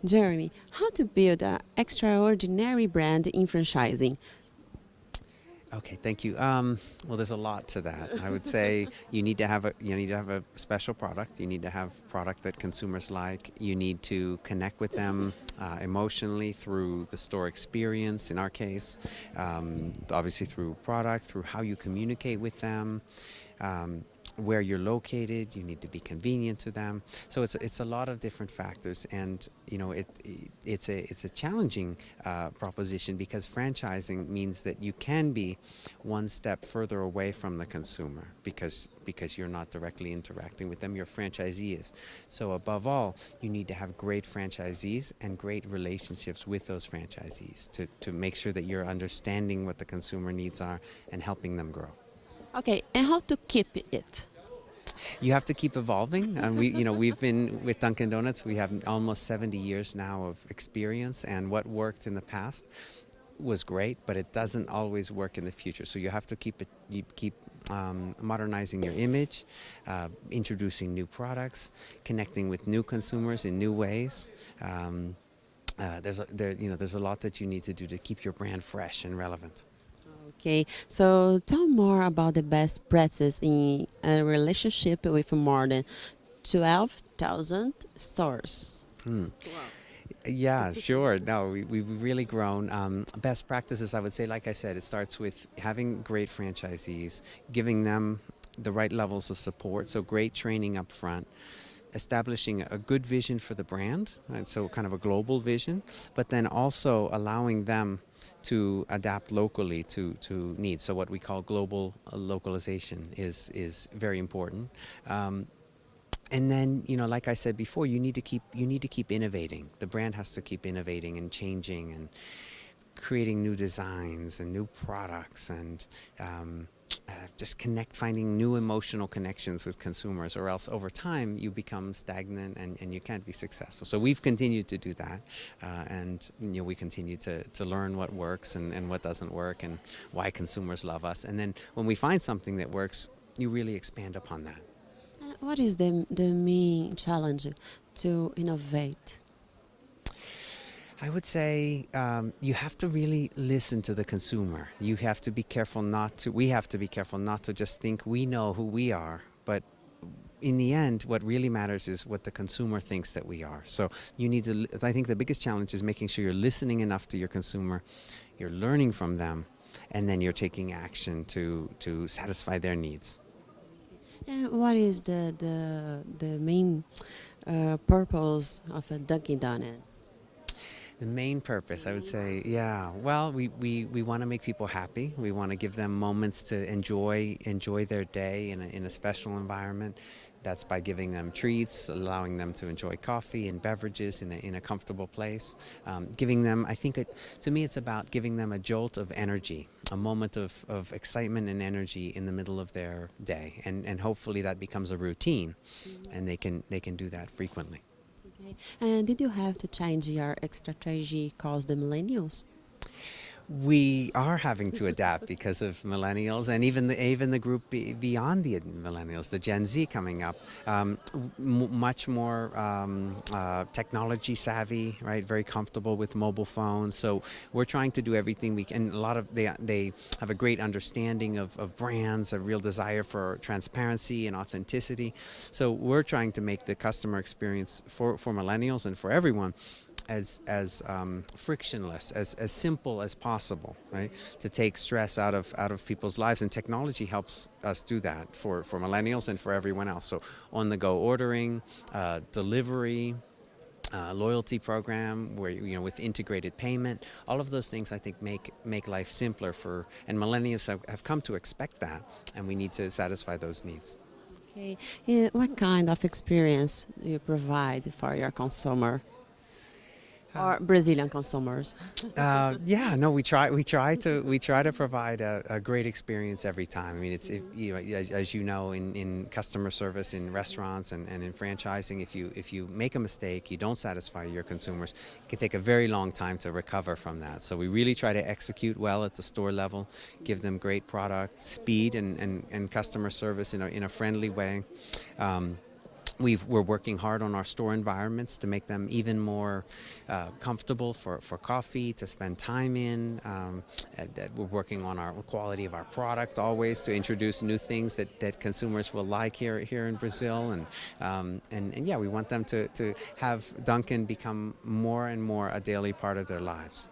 Jeremy, how to build an extraordinary brand in franchising? Okay, thank you. Well, there's a lot to that. I would say you need to have a special product. You need to have product that consumers like. You need to connect with them emotionally through the store experience. In our case, obviously through product, through how you communicate with them. Where you're located, you need to be convenient to them. So it's a lot of different factors, and it's a challenging proposition, because franchising means that you can be one step further away from the consumer because you're not directly interacting with them. Your franchisee is. So above all, you need to have great franchisees and great relationships with those franchisees to make sure that you're understanding what the consumer needs are and helping them grow. Okay, and how to keep it? You have to keep evolving. We've been with Dunkin' Donuts. We have almost 70 years now of experience, and what worked in the past was great, but it doesn't always work in the future. So you have to keep modernizing your image, introducing new products, connecting with new consumers in new ways. There's a lot that you need to do to keep your brand fresh and relevant. Okay, so tell more about the best practices in a relationship with more than 12,000 stores. Yeah, sure. No, we've really grown. Best practices, I would say, like I said, it starts with having great franchisees, giving them the right levels of support, so great training up front, establishing a good vision for the brand, right? So kind of a global vision, but then also allowing them to adapt locally to needs. So what we call global localization is very important. And then, like I said before, you need to keep innovating. The brand has to keep innovating and changing and creating new designs and new products, and just finding new emotional connections with consumers, or else over time you become stagnant and you can't be successful. So we've continued to do that, and we continue to learn what works and what doesn't work, and why consumers love us. And then when we find something that works, you really expand upon that. What is the main challenge to innovate? I would say you have to really listen to the consumer. We have to be careful not to just think we know who we are, but in the end, what really matters is what the consumer thinks that we are. So I think the biggest challenge is making sure you're listening enough to your consumer, you're learning from them, and then you're taking action to satisfy their needs. And what is the main purpose of a Dunkin' Donuts? The main purpose, I would say, well, we want to make people happy. We want to give them moments to enjoy their day in a special environment. That's by giving them treats, allowing them to enjoy coffee and beverages in a comfortable place. Giving them, to me, it's about giving them a jolt of energy, a moment of excitement and energy in the middle of their day. And hopefully that becomes a routine, and they can do that frequently. Okay. And did you have to change your strategy because the millennials? We are having to adapt because of millennials, and even the group beyond the millennials, the Gen Z coming up, much more technology savvy, right? Very comfortable with mobile phones. So we're trying to do everything we can. They have a great understanding of brands, a real desire for transparency and authenticity. So we're trying to make the customer experience for millennials and for everyone as frictionless, as simple as possible, right? To take stress out of people's lives, and technology helps us do that for millennials and for everyone else. So on-the-go ordering, delivery, loyalty program, where with integrated payment, all of those things I think make life simpler and millennials have come to expect that, and we need to satisfy those needs. Okay. What kind of experience do you provide for your consumer? Or Brazilian consumers? We try to provide a great experience every time. I mean, as you know, in customer service, in restaurants and in franchising, if you make a mistake, you don't satisfy your consumers, it can take a very long time to recover from that. So we really try to execute well at the store level, give them great product, speed, and customer service in a friendly way. We're working hard on our store environments to make them even more comfortable for coffee, to spend time in. We're working on our quality of our product always to introduce new things that consumers will like here in Brazil. And yeah, we want them to have Dunkin' become more and more a daily part of their lives.